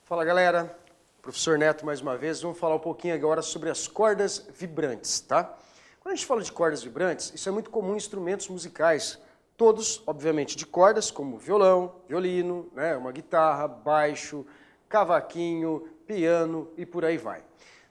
Fala galera, professor Neto mais uma vez, vamos falar um pouquinho agora sobre as cordas vibrantes, tá? Quando a gente fala de cordas vibrantes, isso é muito comum em instrumentos musicais, todos, obviamente, de cordas, como violão, violino, né, uma guitarra, baixo, cavaquinho, piano e por aí vai.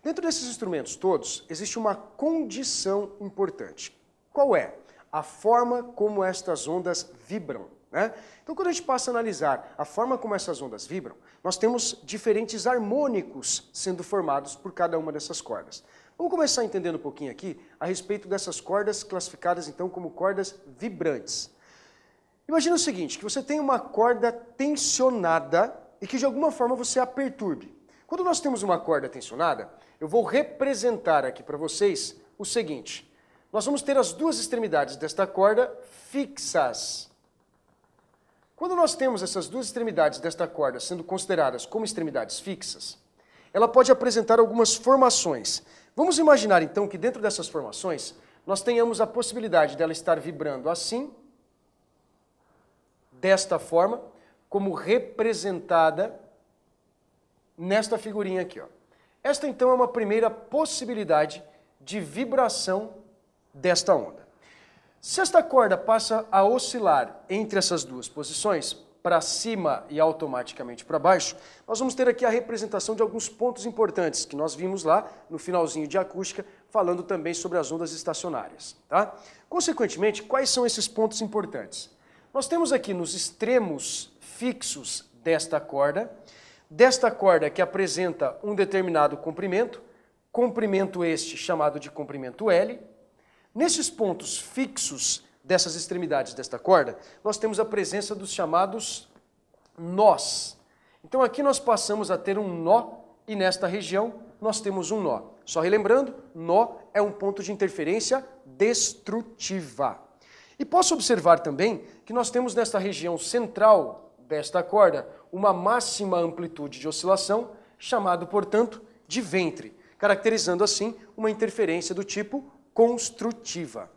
Dentro desses instrumentos todos, existe uma condição importante. Qual é? A forma como estas ondas vibram. Né? Então, quando a gente passa a analisar a forma como essas ondas vibram, nós temos diferentes harmônicos sendo formados por cada uma dessas cordas. Vamos começar entendendo um pouquinho aqui a respeito dessas cordas classificadas então como cordas vibrantes. Imagina o seguinte, que você tem uma corda tensionada e que de alguma forma você a perturbe. Quando nós temos uma corda tensionada, eu vou representar aqui para vocês o seguinte. Nós vamos ter as duas extremidades desta corda fixas. Quando nós temos essas duas extremidades desta corda sendo consideradas como extremidades fixas, ela pode apresentar algumas formações. Vamos imaginar então que dentro dessas formações nós tenhamos a possibilidade dela estar vibrando assim, desta forma, como representada nesta figurinha aqui, ó. Esta então é uma primeira possibilidade de vibração desta onda. Se esta corda passa a oscilar entre essas duas posições, para cima e automaticamente para baixo, nós vamos ter aqui a representação de alguns pontos importantes que nós vimos lá no finalzinho de acústica, falando também sobre as ondas estacionárias. Tá? Consequentemente, quais são esses pontos importantes? Nós temos aqui nos extremos fixos desta corda que apresenta um determinado comprimento este chamado de comprimento L. Nesses pontos fixos dessas extremidades desta corda, nós temos a presença dos chamados nós. Então aqui nós passamos a ter um nó e nesta região nós temos um nó. Só relembrando, nó é um ponto de interferência destrutiva. E posso observar também que nós temos nesta região central desta corda uma máxima amplitude de oscilação, chamado, portanto, de ventre, caracterizando assim uma interferência do tipo construtiva.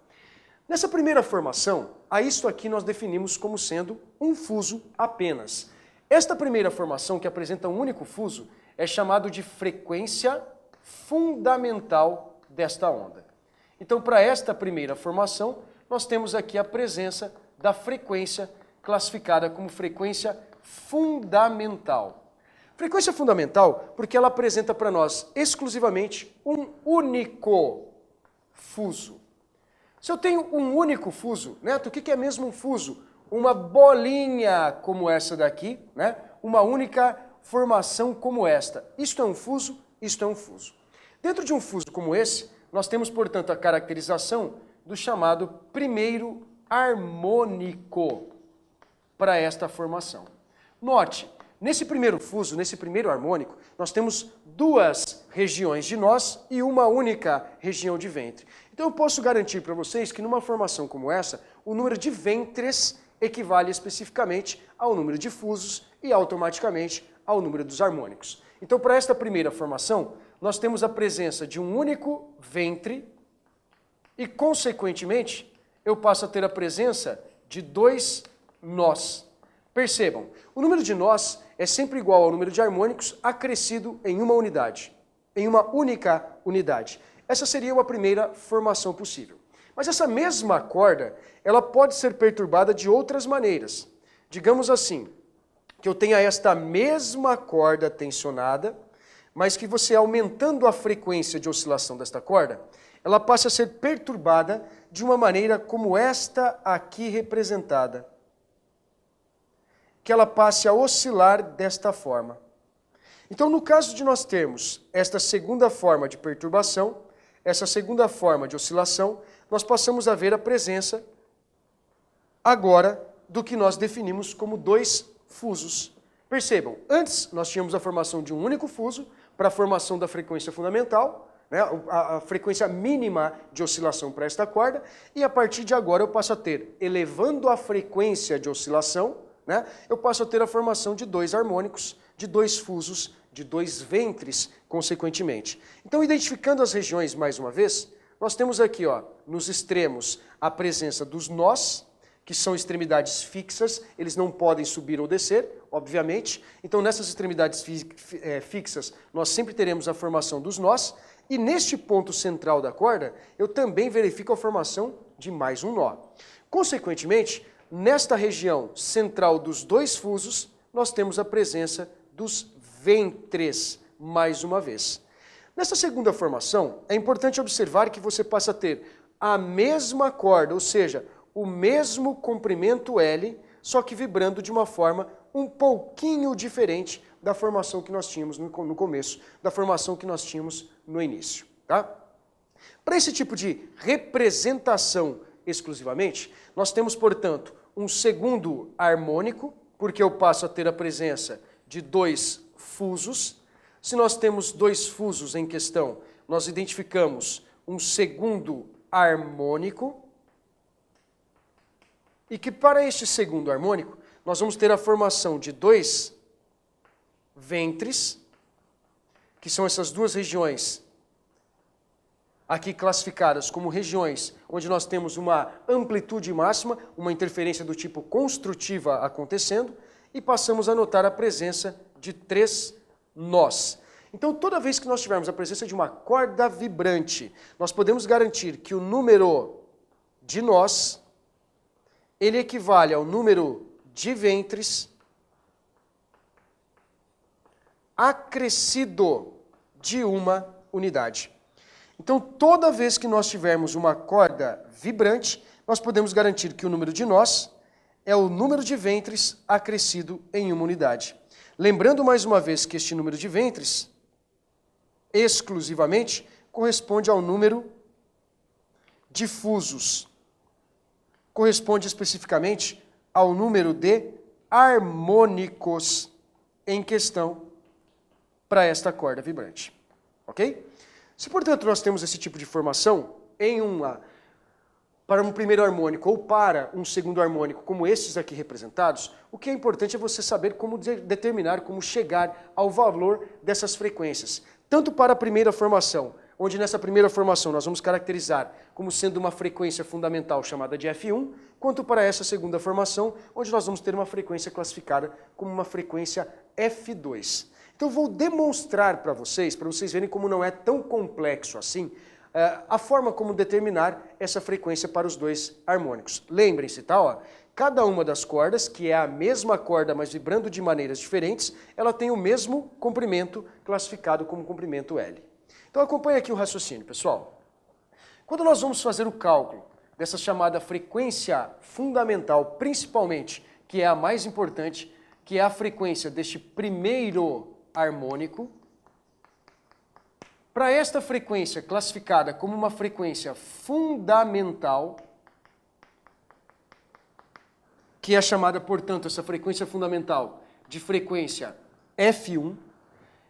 Nessa primeira formação, a isto aqui nós definimos como sendo um fuso apenas. Esta primeira formação, que apresenta um único fuso, é chamado de frequência fundamental desta onda. Então, para esta primeira formação, nós temos aqui a presença da frequência classificada como frequência fundamental. Frequência fundamental porque ela apresenta para nós exclusivamente um único fuso. Se eu tenho um único fuso, Neto, o que é mesmo um fuso? Uma bolinha como essa daqui, né? Uma única formação como esta. Isto é um fuso, isto é um fuso. Dentro de um fuso como esse, nós temos, portanto, a caracterização do chamado primeiro harmônico para esta formação. Note, nesse primeiro fuso, nesse primeiro harmônico, nós temos duas regiões de nós e uma única região de ventre. Então eu posso garantir para vocês que numa formação como essa, o número de ventres equivale especificamente ao número de fusos e automaticamente ao número dos harmônicos. Então para esta primeira formação, nós temos a presença de um único ventre e, consequentemente, eu passo a ter a presença de dois nós. Percebam, o número de nós é sempre igual ao número de harmônicos acrescido em uma unidade, em uma única unidade. Essa seria a primeira formação possível. Mas essa mesma corda, ela pode ser perturbada de outras maneiras. Digamos assim, que eu tenha esta mesma corda tensionada, mas que você, aumentando a frequência de oscilação desta corda, ela passa a ser perturbada de uma maneira como esta aqui representada. Que ela passe a oscilar desta forma. Então, no caso de nós termos esta segunda forma de perturbação, essa segunda forma de oscilação, nós passamos a ver a presença, agora, do que nós definimos como dois fusos. Percebam, antes nós tínhamos a formação de um único fuso para a formação da frequência fundamental, né, a frequência mínima de oscilação para esta corda, e a partir de agora eu passo a ter, elevando a frequência de oscilação, né, eu passo a ter a formação de dois harmônicos, de dois fusos de 2 ventres, consequentemente. Então, identificando as regiões mais uma vez, nós temos aqui, ó, nos extremos, a presença dos nós, que são extremidades fixas, eles não podem subir ou descer, obviamente. Então, nessas extremidades fixas, nós sempre teremos a formação dos nós. E neste ponto central da corda, eu também verifico a formação de mais um nó. Consequentemente, nesta região central dos 2 fusos, nós temos a presença dos ventres, mais uma vez. Nessa segunda formação, é importante observar que você passa a ter a mesma corda, ou seja, o mesmo comprimento L, só que vibrando de uma forma um pouquinho diferente da formação que nós tínhamos no começo, da formação que nós tínhamos no início. Tá? Para esse tipo de representação exclusivamente, nós temos, portanto, um segundo harmônico, porque eu passo a ter a presença de 2 fusos. Se nós temos 2 fusos em questão, nós identificamos um segundo harmônico, e que para este segundo harmônico, nós vamos ter a formação de 2 ventres, que são essas 2 regiões aqui classificadas como regiões onde nós temos uma amplitude máxima, uma interferência do tipo construtiva acontecendo, e passamos a notar a presença de 3 nós. Então, toda vez que nós tivermos a presença de uma corda vibrante, nós podemos garantir que o número de nós, ele equivale ao número de ventres acrescido de uma unidade. Então, toda vez que nós tivermos uma corda vibrante, nós podemos garantir que o número de nós é o número de ventres acrescido em uma unidade. Lembrando mais uma vez que este número de ventres, exclusivamente, corresponde ao número de fusos. Corresponde especificamente ao número de harmônicos em questão para esta corda vibrante. Ok? Se, portanto, nós temos esse tipo de formação para um primeiro harmônico ou para um segundo harmônico, como esses aqui representados, o que é importante é você saber como determinar, como chegar ao valor dessas frequências. Tanto para a primeira formação, onde nessa primeira formação nós vamos caracterizar como sendo uma frequência fundamental chamada de F1, quanto para essa segunda formação, onde nós vamos ter uma frequência classificada como uma frequência F2. Então eu vou demonstrar para vocês verem como não é tão complexo assim, a forma como determinar essa frequência para os 2 harmônicos. Lembrem-se, tá? Ó, cada uma das cordas, que é a mesma corda, mas vibrando de maneiras diferentes, ela tem o mesmo comprimento classificado como comprimento L. Então acompanhe aqui o raciocínio, pessoal. Quando nós vamos fazer o cálculo dessa chamada frequência fundamental, principalmente, que é a mais importante, que é a frequência deste primeiro harmônico, para esta frequência classificada como uma frequência fundamental, que é chamada, portanto, essa frequência fundamental de frequência F1,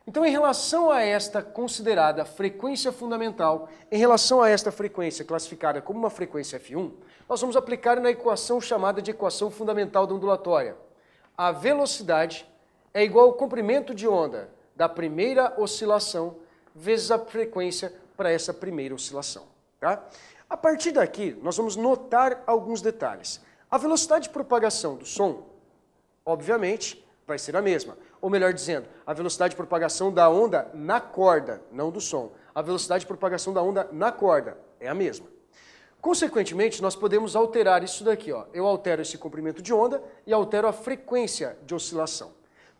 então, em relação a esta considerada frequência fundamental, em relação a esta frequência classificada como uma frequência F1, nós vamos aplicar na equação chamada de equação fundamental da ondulatória. A velocidade é igual ao comprimento de onda da primeira oscilação vezes a frequência para essa primeira oscilação. Tá? A partir daqui, nós vamos notar alguns detalhes. A velocidade de propagação do som, obviamente, vai ser a mesma. Ou melhor dizendo, a velocidade de propagação da onda na corda, não do som. A velocidade de propagação da onda na corda é a mesma. Consequentemente, nós podemos alterar isso daqui. Ó. Eu altero esse comprimento de onda e altero a frequência de oscilação.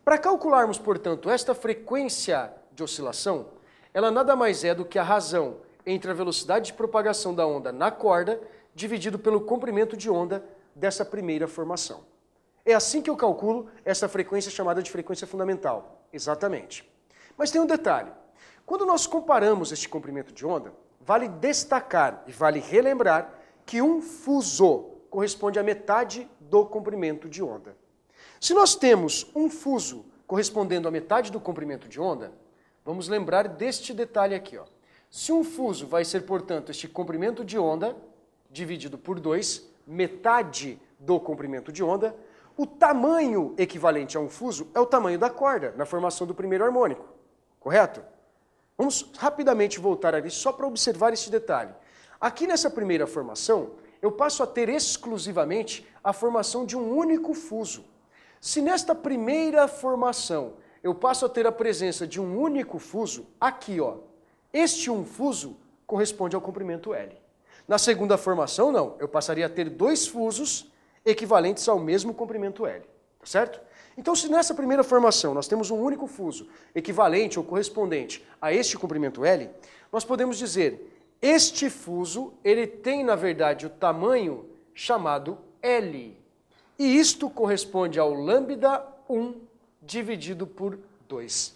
Para calcularmos, portanto, esta frequência de oscilação, ela nada mais é do que a razão entre a velocidade de propagação da onda na corda dividido pelo comprimento de onda dessa primeira formação. É assim que eu calculo essa frequência chamada de frequência fundamental. Exatamente. Mas tem um detalhe. Quando nós comparamos este comprimento de onda, vale destacar e vale relembrar que um fuso corresponde à metade do comprimento de onda. Se nós temos um fuso correspondendo à metade do comprimento de onda, vamos lembrar deste detalhe aqui. Ó. Se um fuso vai ser, portanto, este comprimento de onda dividido por 2, metade do comprimento de onda, o tamanho equivalente a um fuso é o tamanho da corda na formação do primeiro harmônico. correto? Vamos rapidamente voltar ali só para observar esse detalhe. Aqui nessa primeira formação, eu passo a ter exclusivamente a formação de um único fuso. Se nesta primeira formação eu passo a ter a presença de um único fuso, aqui ó, este um fuso corresponde ao comprimento L. Na segunda formação não, eu passaria a ter dois fusos equivalentes ao mesmo comprimento L, tá certo? Então se nessa primeira formação nós temos um único fuso equivalente ou correspondente a este comprimento L, nós podemos dizer, este fuso ele tem na verdade o tamanho chamado L. E isto corresponde ao lambda 1 dividido por 2.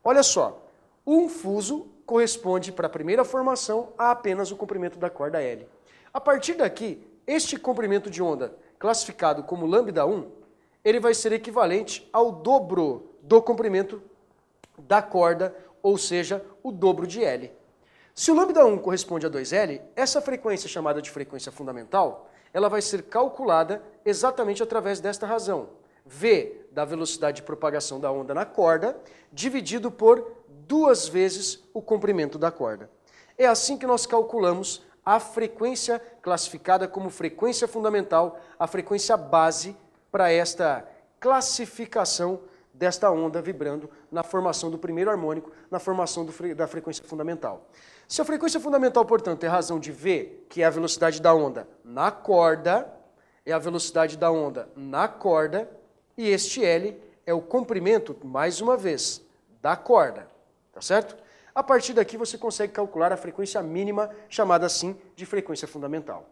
Olha só, um fuso corresponde para a primeira formação a apenas o comprimento da corda L. A partir daqui, este comprimento de onda, classificado como lambda 1, ele vai ser equivalente ao dobro do comprimento da corda, ou seja, o dobro de L. Se o lambda 1 corresponde a 2L, essa frequência chamada de frequência fundamental, ela vai ser calculada exatamente através desta razão. V da velocidade de propagação da onda na corda, dividido por 2 vezes o comprimento da corda. É assim que nós calculamos a frequência classificada como frequência fundamental, a frequência base para esta classificação desta onda vibrando na formação do primeiro harmônico, na formação da frequência fundamental. Se a frequência fundamental, portanto, é a razão de V, que é a velocidade da onda na corda, é a velocidade da onda na corda, e este L é o comprimento, mais uma vez, da corda, tá certo? A partir daqui você consegue calcular a frequência mínima, chamada assim de frequência fundamental.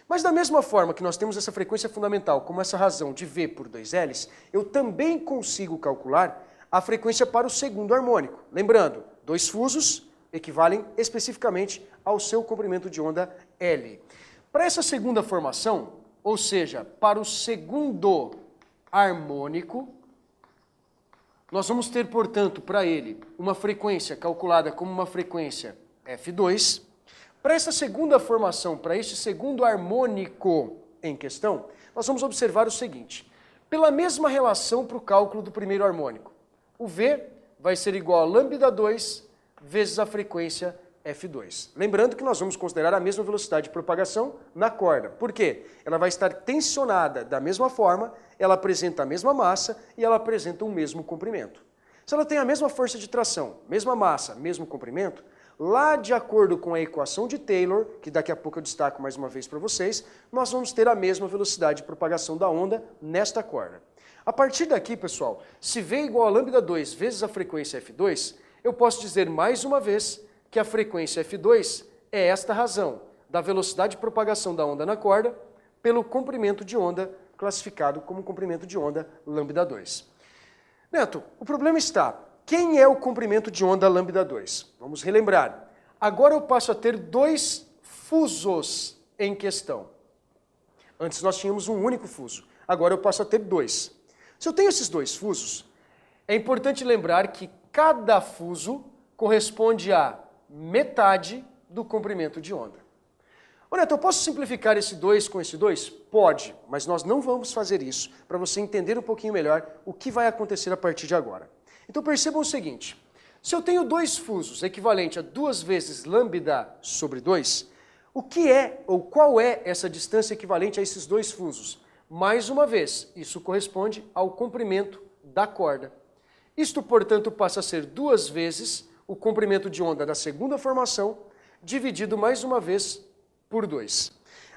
Mas da mesma forma que nós temos essa frequência fundamental como essa razão de V por 2Ls, eu também consigo calcular a frequência para o segundo harmônico. Lembrando, dois fusos equivalem especificamente ao seu comprimento de onda L. Para essa segunda formação, ou seja, para o segundo harmônico, nós vamos ter, portanto, para ele, uma frequência calculada como uma frequência F2. Para essa segunda formação, para este segundo harmônico em questão, nós vamos observar o seguinte. Pela mesma relação para o cálculo do primeiro harmônico, o V vai ser igual a lambda 2 vezes a frequência F2. Lembrando que nós vamos considerar a mesma velocidade de propagação na corda. Por quê? Ela vai estar tensionada da mesma forma, ela apresenta a mesma massa e ela apresenta o mesmo comprimento. Se ela tem a mesma força de tração, mesma massa, mesmo comprimento, lá de acordo com a equação de Taylor, que daqui a pouco eu destaco mais uma vez para vocês, nós vamos ter a mesma velocidade de propagação da onda nesta corda. A partir daqui, pessoal, se V igual a lambda 2 vezes a frequência F2, eu posso dizer mais uma vez que a frequência F2 é esta razão da velocidade de propagação da onda na corda pelo comprimento de onda classificado como comprimento de onda lambda 2. Neto, o problema está, quem é o comprimento de onda lambda 2? Vamos relembrar. Agora eu passo a ter dois fusos em questão. Antes nós tínhamos um único fuso, agora eu passo a ter dois. Se eu tenho esses dois fusos, é importante lembrar que cada fuso corresponde a metade do comprimento de onda. Ô Neto, eu posso simplificar esse 2 com esse 2? Pode, mas nós não vamos fazer isso para você entender um pouquinho melhor o que vai acontecer a partir de agora. Então percebam o seguinte, se eu tenho dois fusos equivalente a 2 vezes lambda sobre 2, o que é ou qual é essa distância equivalente a esses dois fusos? Mais uma vez, isso corresponde ao comprimento da corda. Isto, portanto, passa a ser 2 vezes o comprimento de onda da segunda formação, dividido mais uma vez por 2.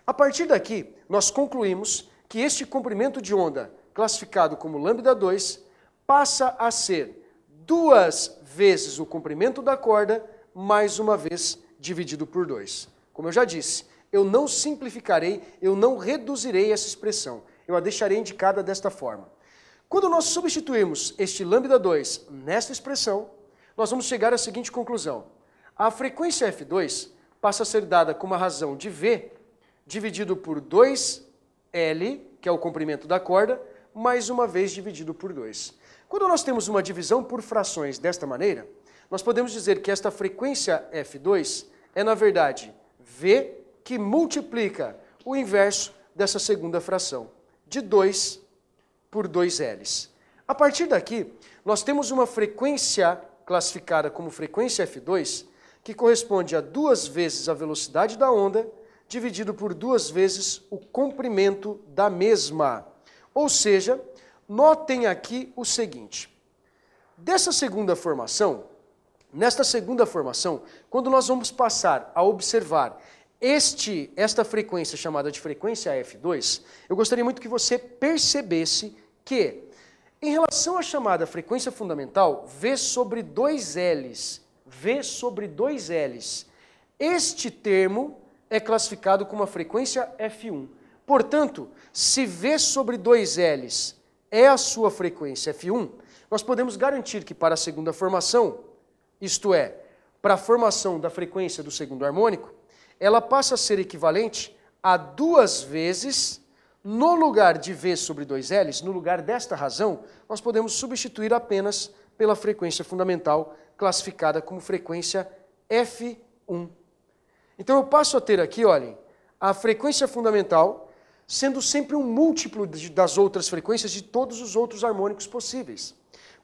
A partir daqui, nós concluímos que este comprimento de onda, classificado como lambda 2, passa a ser 2 vezes o comprimento da corda, mais uma vez dividido por 2. Como eu já disse, eu não simplificarei, eu não reduzirei essa expressão, eu a deixarei indicada desta forma. Quando nós substituirmos este lambda 2 nesta expressão, nós vamos chegar à seguinte conclusão. A frequência F2 passa a ser dada como a razão de V dividido por 2L, que é o comprimento da corda, mais uma vez dividido por 2. Quando nós temos uma divisão por frações desta maneira, nós podemos dizer que esta frequência F2 é, na verdade, V que multiplica o inverso dessa segunda fração, de 2 por 2Ls. A partir daqui, nós temos uma frequência classificada como frequência F2, que corresponde a 2 vezes a velocidade da onda, dividido por 2 vezes o comprimento da mesma. Ou seja, notem aqui o seguinte. Nesta segunda formação, quando nós vamos passar a observar esta frequência chamada de frequência F2, eu gostaria muito que você percebesse que, em relação à chamada frequência fundamental, V sobre 2Ls, este termo é classificado como a frequência F1. Portanto, se V sobre 2Ls é a sua frequência F1, nós podemos garantir que para a segunda formação, isto é, para a formação da frequência do segundo harmônico, ela passa a ser equivalente a 2 vezes, no lugar de V sobre 2Ls, no lugar desta razão, nós podemos substituir apenas pela frequência fundamental, classificada como frequência F1. Então eu passo a ter aqui, olhem, a frequência fundamental sendo sempre um múltiplo das outras frequências de todos os outros harmônicos possíveis.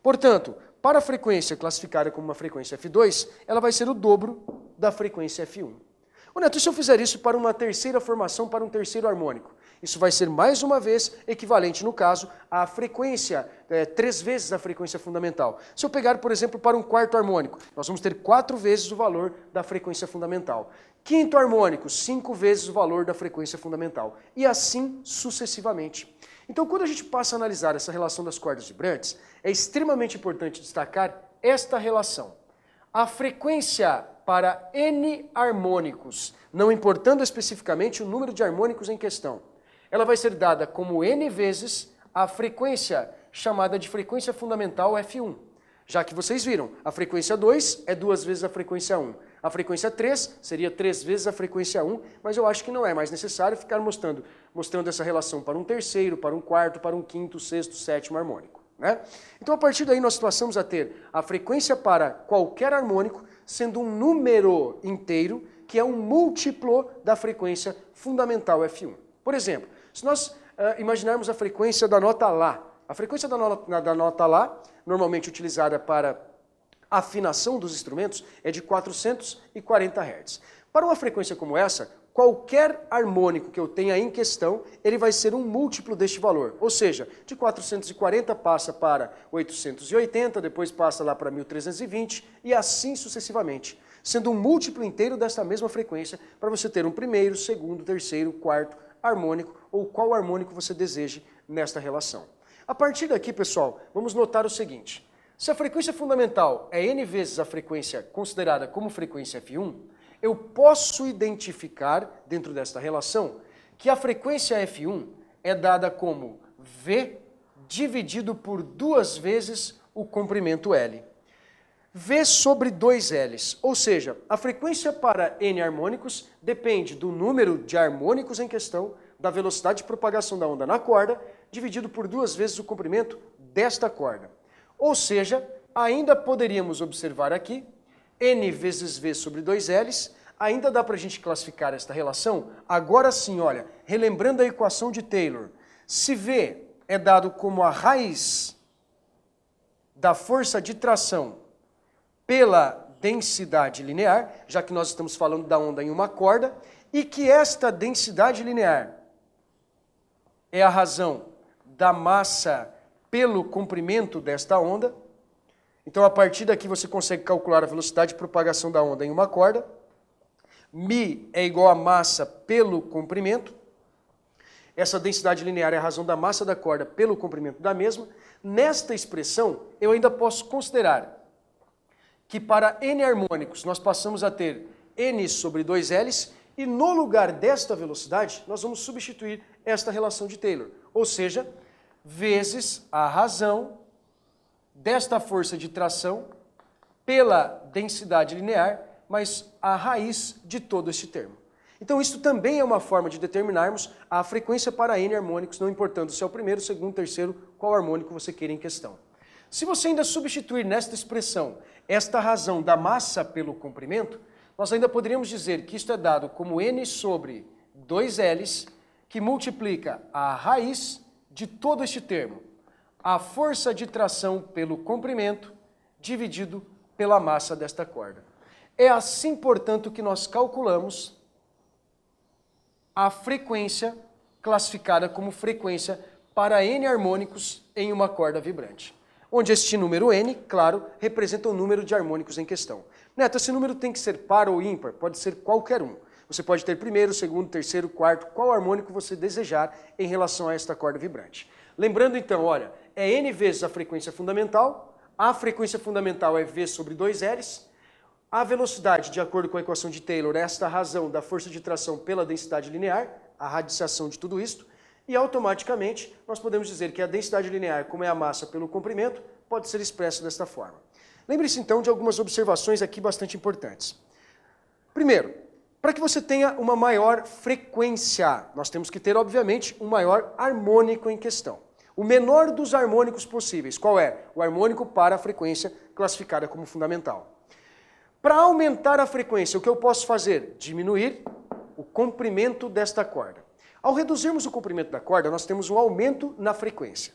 Portanto, para a frequência classificada como uma frequência F2, ela vai ser o dobro da frequência F1. Ô Neto, e se eu fizer isso para uma terceira formação, para um terceiro harmônico? Isso vai ser, mais uma vez, equivalente, no caso, à frequência, 3 vezes a frequência fundamental. Se eu pegar, por exemplo, para um quarto harmônico, nós vamos ter 4 vezes o valor da frequência fundamental. Quinto harmônico, 5 vezes o valor da frequência fundamental. E assim sucessivamente. Então, quando a gente passa a analisar essa relação das cordas vibrantes, é extremamente importante destacar esta relação. A frequência para N harmônicos, não importando especificamente o número de harmônicos em questão, ela vai ser dada como N vezes a frequência chamada de frequência fundamental F1. Já que vocês viram, a frequência 2 é 2 vezes a frequência 1. A frequência 3 seria 3 vezes a frequência 1, mas eu acho que não é mais necessário ficar mostrando essa relação para um terceiro, para um quarto, para um quinto, sexto, sétimo harmônico, né? Então, a partir daí, nós passamos a ter a frequência para qualquer harmônico sendo um número inteiro, que é um múltiplo da frequência fundamental F1. Por exemplo, se nós imaginarmos a frequência da nota Lá, a frequência da nota Lá, normalmente utilizada para afinação dos instrumentos, é de 440 Hz. Para uma frequência como essa, qualquer harmônico que eu tenha em questão, ele vai ser um múltiplo deste valor. Ou seja, de 440 passa para 880, depois passa lá para 1320 e assim sucessivamente, sendo um múltiplo inteiro desta mesma frequência para você ter um primeiro, segundo, terceiro, quarto harmônico ou qual harmônico você deseje nesta relação. A partir daqui, pessoal, vamos notar o seguinte. Se a frequência fundamental é N vezes a frequência considerada como frequência F1, eu posso identificar, dentro desta relação, que a frequência F1 é dada como V dividido por 2 vezes o comprimento L. V sobre 2Ls, ou seja, a frequência para N harmônicos depende do número de harmônicos em questão, da velocidade de propagação da onda na corda, dividido por 2 vezes o comprimento desta corda. Ou seja, ainda poderíamos observar aqui, N vezes V sobre 2Ls, ainda dá para a gente classificar esta relação? Agora sim, olha, relembrando a equação de Taylor, se V é dado como a raiz da força de tração pela densidade linear, já que nós estamos falando da onda em uma corda, e que esta densidade linear é a razão da massa pelo comprimento desta onda. Então, a partir daqui você consegue calcular a velocidade de propagação da onda em uma corda. μ é igual a massa pelo comprimento. Essa densidade linear é a razão da massa da corda pelo comprimento da mesma. Nesta expressão, eu ainda posso considerar que para N harmônicos nós passamos a ter N sobre 2Ls e no lugar desta velocidade nós vamos substituir esta relação de Taylor. Ou seja, vezes a razão desta força de tração pela densidade linear, mas a raiz de todo este termo. Então isso também é uma forma de determinarmos a frequência para N harmônicos, não importando se é o primeiro, segundo, terceiro, qual harmônico você queira em questão. Se você ainda substituir nesta expressão esta razão da massa pelo comprimento, nós ainda poderíamos dizer que isto é dado como N sobre 2Ls, que multiplica a raiz de todo este termo, a força de tração pelo comprimento, dividido pela massa desta corda. É assim, portanto, que nós calculamos a frequência classificada como frequência para N harmônicos em uma corda vibrante. Onde este número N, claro, representa o número de harmônicos em questão. Neto, esse número tem que ser par ou ímpar? Pode ser qualquer um. Você pode ter primeiro, segundo, terceiro, quarto, qual harmônico você desejar em relação a esta corda vibrante. Lembrando então, olha, é N vezes a frequência fundamental, a frequência fundamental é V sobre 2Ls, a velocidade, de acordo com a equação de Taylor, é esta razão da força de tração pela densidade linear, a radiciação de tudo isto, e automaticamente nós podemos dizer que a densidade linear, como é a massa pelo comprimento, pode ser expressa desta forma. Lembre-se então de algumas observações aqui bastante importantes. Primeiro, para que você tenha uma maior frequência, nós temos que ter, obviamente, um maior harmônico em questão. O menor dos harmônicos possíveis, qual é? O harmônico para a frequência classificada como fundamental. Para aumentar a frequência, o que eu posso fazer? Diminuir o comprimento desta corda. Ao reduzirmos o comprimento da corda, nós temos um aumento na frequência.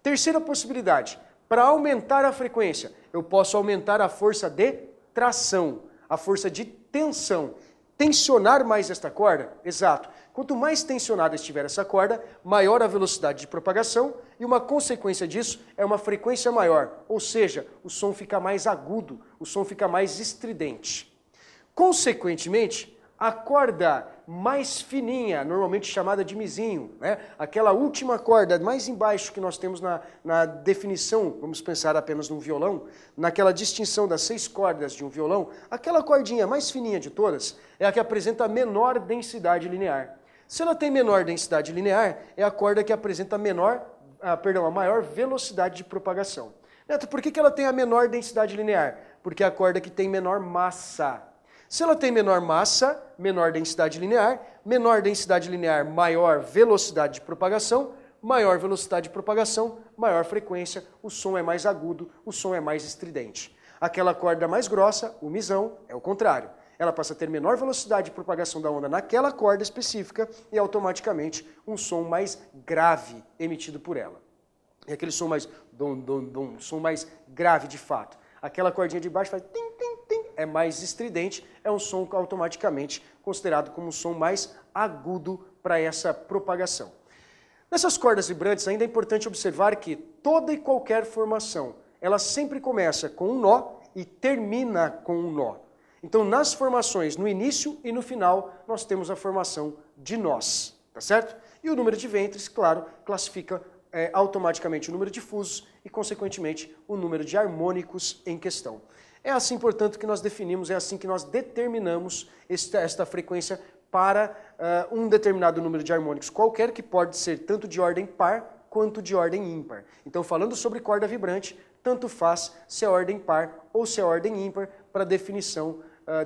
Terceira possibilidade, para aumentar a frequência, eu posso aumentar a força de tração, a força de tensão. Tensionar mais esta corda? Exato. Quanto mais tensionada estiver essa corda, maior a velocidade de propagação e uma consequência disso é uma frequência maior, ou seja, o som fica mais agudo, o som fica mais estridente. Consequentemente, a corda mais fininha, normalmente chamada de mizinho, né? Aquela última corda mais embaixo que nós temos na definição, vamos pensar apenas num violão, naquela distinção das 6 cordas de um violão, aquela cordinha mais fininha de todas é a que apresenta a menor densidade linear. Se ela tem menor densidade linear, é a corda que apresenta a maior velocidade de propagação. Neto, por que ela tem a menor densidade linear? Porque é a corda que tem menor massa. Se ela tem menor massa, menor densidade linear, maior velocidade de propagação, maior velocidade de propagação, maior frequência, o som é mais agudo, o som é mais estridente. Aquela corda mais grossa, o misão, é o contrário. Ela passa a ter menor velocidade de propagação da onda naquela corda específica e automaticamente um som mais grave emitido por ela. E aquele som mais dom, som mais grave de fato. Aquela cordinha de baixo faz tim, tim, tim, é mais estridente, é um som automaticamente considerado como um som mais agudo para essa propagação. Nessas cordas vibrantes ainda é importante observar que toda e qualquer formação, ela sempre começa com um nó e termina com um nó. Então nas formações, no início e no final, nós temos a formação de nós, tá certo? E o número de ventres, claro, classifica automaticamente o número de fusos e, consequentemente, o número de harmônicos em questão. É assim, portanto, que nós definimos, é assim que nós determinamos esta frequência para um determinado número de harmônicos qualquer, que pode ser tanto de ordem par quanto de ordem ímpar. Então, falando sobre corda vibrante, tanto faz se é ordem par ou se é ordem ímpar para a definição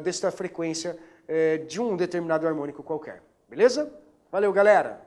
desta frequência de um determinado harmônico qualquer. Beleza? Valeu, galera!